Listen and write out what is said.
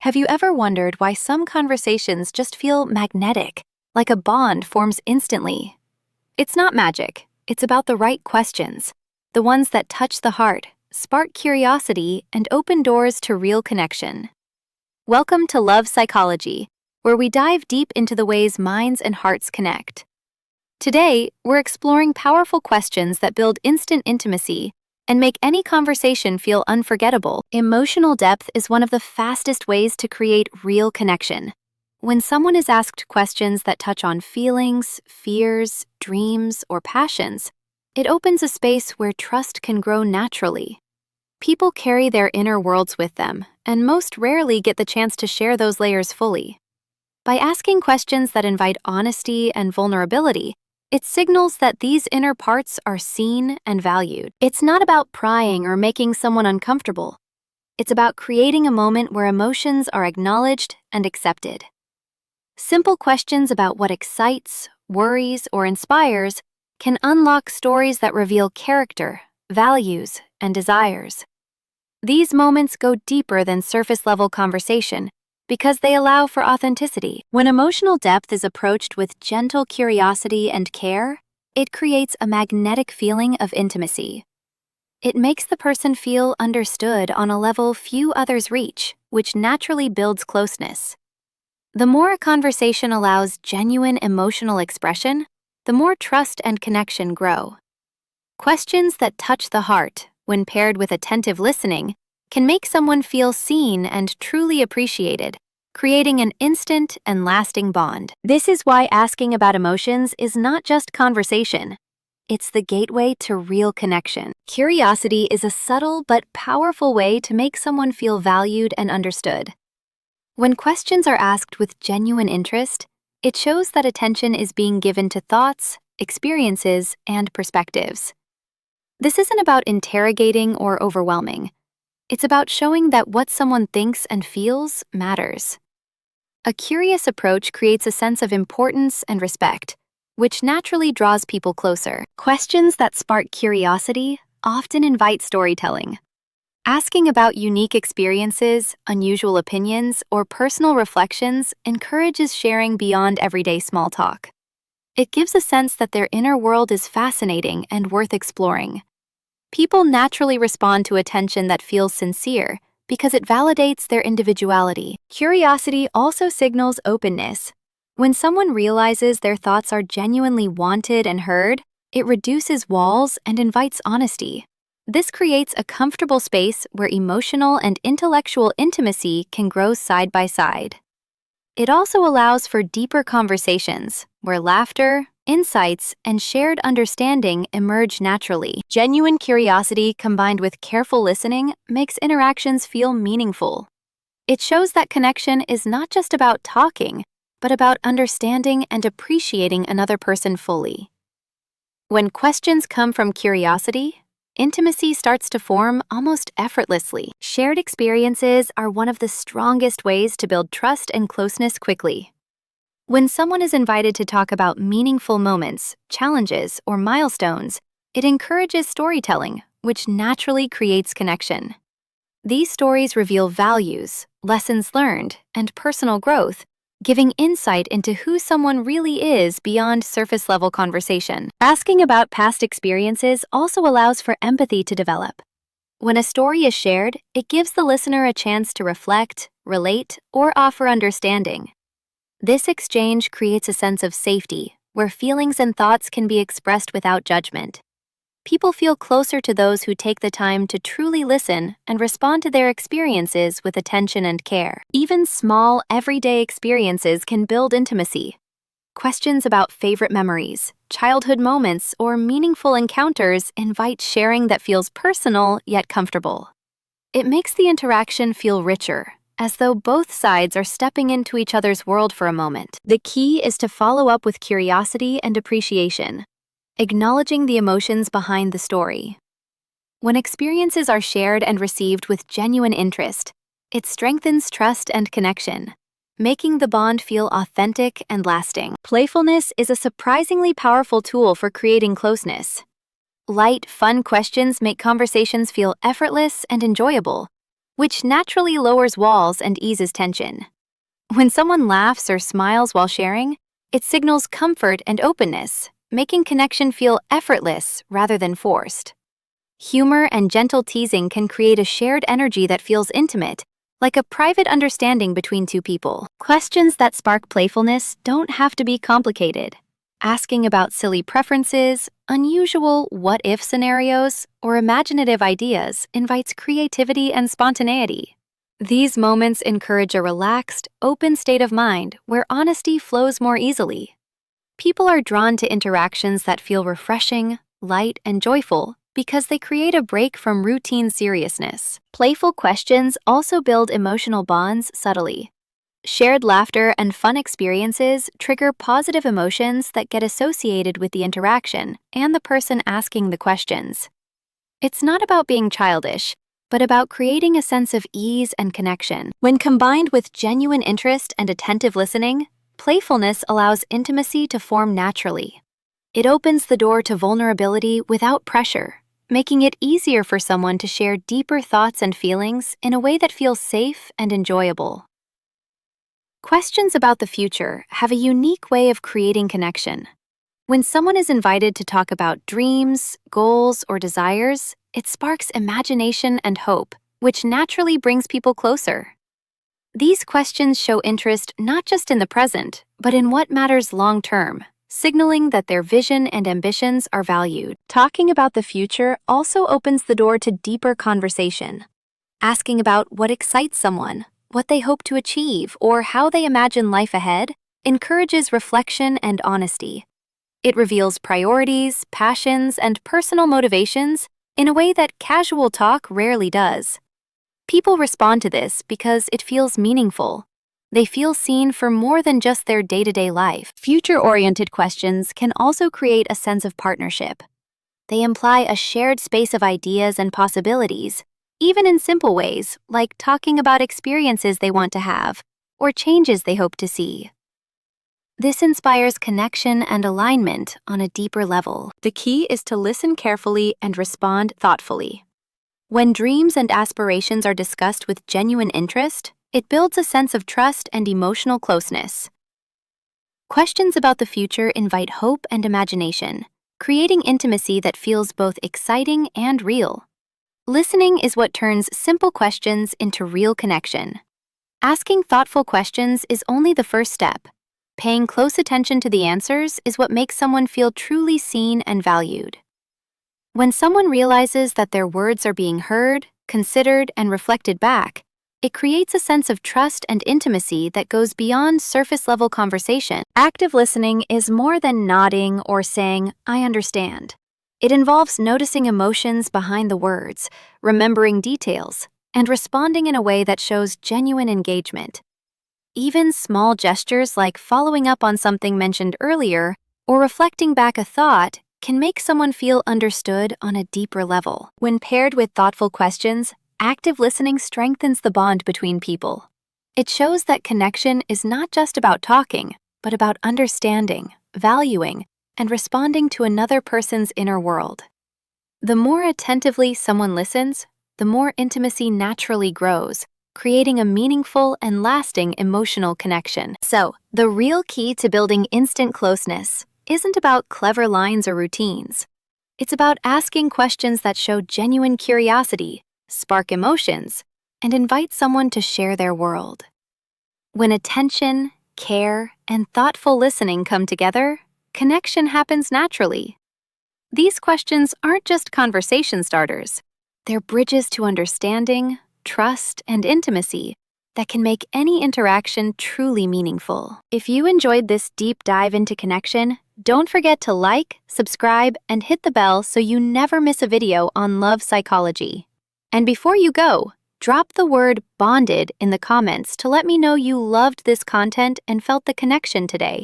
Have you ever wondered why some conversations just feel magnetic, like a bond forms instantly? It's not magic, it's about the right questions, the ones that touch the heart, spark curiosity, and open doors to real connection. Welcome to Love Psychology, where we dive deep into the ways minds and hearts connect. Today, we're exploring powerful questions that build instant intimacy and make any conversation feel unforgettable. Emotional depth is one of the fastest ways to create real connection. When someone is asked questions that touch on feelings, fears, dreams, or passions, it opens a space where trust can grow naturally. People carry their inner worlds with them, and most rarely get the chance to share those layers fully. By asking questions that invite honesty and vulnerability, it signals that these inner parts are seen and valued. It's not about prying or making someone uncomfortable. It's about creating a moment where emotions are acknowledged and accepted. Simple questions about what excites, worries, or inspires can unlock stories that reveal character, values, and desires. These moments go deeper than surface-level conversation because they allow for authenticity. When emotional depth is approached with gentle curiosity and care, it creates a magnetic feeling of intimacy. It makes the person feel understood on a level few others reach, which naturally builds closeness. The more a conversation allows genuine emotional expression, the more trust and connection grow. Questions that touch the heart, when paired with attentive listening, can make someone feel seen and truly appreciated, creating an instant and lasting bond. This is why asking about emotions is not just conversation. It's the gateway to real connection. Curiosity is a subtle but powerful way to make someone feel valued and understood. When questions are asked with genuine interest, it shows that attention is being given to thoughts, experiences, and perspectives. This isn't about interrogating or overwhelming. It's about showing that what someone thinks and feels matters. A curious approach creates a sense of importance and respect, which naturally draws people closer. Questions that spark curiosity often invite storytelling. Asking about unique experiences, unusual opinions, or personal reflections encourages sharing beyond everyday small talk. It gives a sense that their inner world is fascinating and worth exploring. People naturally respond to attention that feels sincere because it validates their individuality. Curiosity also signals openness. When someone realizes their thoughts are genuinely wanted and heard, it reduces walls and invites honesty. This creates a comfortable space where emotional and intellectual intimacy can grow side by side. It also allows for deeper conversations where laughter, insights, and shared understanding emerge naturally. Genuine curiosity combined with careful listening makes interactions feel meaningful. It shows that connection is not just about talking, but about understanding and appreciating another person fully. When questions come from curiosity, intimacy starts to form almost effortlessly. Shared experiences are one of the strongest ways to build trust and closeness quickly. When someone is invited to talk about meaningful moments, challenges, or milestones, it encourages storytelling, which naturally creates connection. These stories reveal values, lessons learned, and personal growth, giving insight into who someone really is beyond surface-level conversation. Asking about past experiences also allows for empathy to develop. When a story is shared, it gives the listener a chance to reflect, relate, or offer understanding. This exchange creates a sense of safety, where feelings and thoughts can be expressed without judgment. People feel closer to those who take the time to truly listen and respond to their experiences with attention and care. Even small, everyday experiences can build intimacy. Questions about favorite memories, childhood moments, or meaningful encounters invite sharing that feels personal yet comfortable. It makes the interaction feel richer, as though both sides are stepping into each other's world for a moment. The key is to follow up with curiosity and appreciation, acknowledging the emotions behind the story. When experiences are shared and received with genuine interest, it strengthens trust and connection, making the bond feel authentic and lasting. Playfulness is a surprisingly powerful tool for creating closeness. Light, fun questions make conversations feel effortless and enjoyable, which naturally lowers walls and eases tension. When someone laughs or smiles while sharing, it signals comfort and openness, making connection feel effortless rather than forced. Humor and gentle teasing can create a shared energy that feels intimate, like a private understanding between two people. Questions that spark playfulness don't have to be complicated. Asking about silly preferences, unusual what-if scenarios, or imaginative ideas invites creativity and spontaneity. These moments encourage a relaxed, open state of mind where honesty flows more easily. People are drawn to interactions that feel refreshing, light, and joyful because they create a break from routine seriousness. Playful questions also build emotional bonds subtly. Shared laughter and fun experiences trigger positive emotions that get associated with the interaction and the person asking the questions. It's not about being childish, but about creating a sense of ease and connection. When combined with genuine interest and attentive listening, playfulness allows intimacy to form naturally. It opens the door to vulnerability without pressure, making it easier for someone to share deeper thoughts and feelings in a way that feels safe and enjoyable. Questions about the future have a unique way of creating connection. When someone is invited to talk about dreams, goals, or desires, it sparks imagination and hope, which naturally brings people closer. These questions show interest not just in the present, but in what matters long-term, signaling that their vision and ambitions are valued. Talking about the future also opens the door to deeper conversation. Asking about what excites someone, what they hope to achieve, or how they imagine life ahead encourages reflection and honesty. It reveals priorities, passions, and personal motivations in a way that casual talk rarely does. People respond to this because it feels meaningful. They feel seen for more than just their day-to-day life. Future-oriented questions can also create a sense of partnership. They imply a shared space of ideas and possibilities, even in simple ways like talking about experiences they want to have or changes they hope to see. This inspires connection and alignment on a deeper level. The key is to listen carefully and respond thoughtfully. When dreams and aspirations are discussed with genuine interest, it builds a sense of trust and emotional closeness. Questions about the future invite hope and imagination, creating intimacy that feels both exciting and real. Listening is what turns simple questions into real connection. Asking thoughtful questions is only the first step. Paying close attention to the answers is what makes someone feel truly seen and valued. When someone realizes that their words are being heard, considered, and reflected back, it creates a sense of trust and intimacy that goes beyond surface-level conversation. Active listening is more than nodding or saying, "I understand." It involves noticing emotions behind the words, remembering details, and responding in a way that shows genuine engagement. Even small gestures like following up on something mentioned earlier or reflecting back a thought can make someone feel understood on a deeper level. When paired with thoughtful questions, active listening strengthens the bond between people. It shows that connection is not just about talking, but about understanding, valuing, and responding to another person's inner world. The more attentively someone listens, the more intimacy naturally grows, creating a meaningful and lasting emotional connection. So, the real key to building instant closeness isn't about clever lines or routines. It's about asking questions that show genuine curiosity, spark emotions, and invite someone to share their world. When attention, care, and thoughtful listening come together, connection happens naturally. These questions aren't just conversation starters. They're bridges to understanding, trust, and intimacy that can make any interaction truly meaningful. If you enjoyed this deep dive into connection, don't forget to like, subscribe, and hit the bell so you never miss a video on love psychology. And before you go, drop the word "bonded" in the comments to let me know you loved this content and felt the connection today.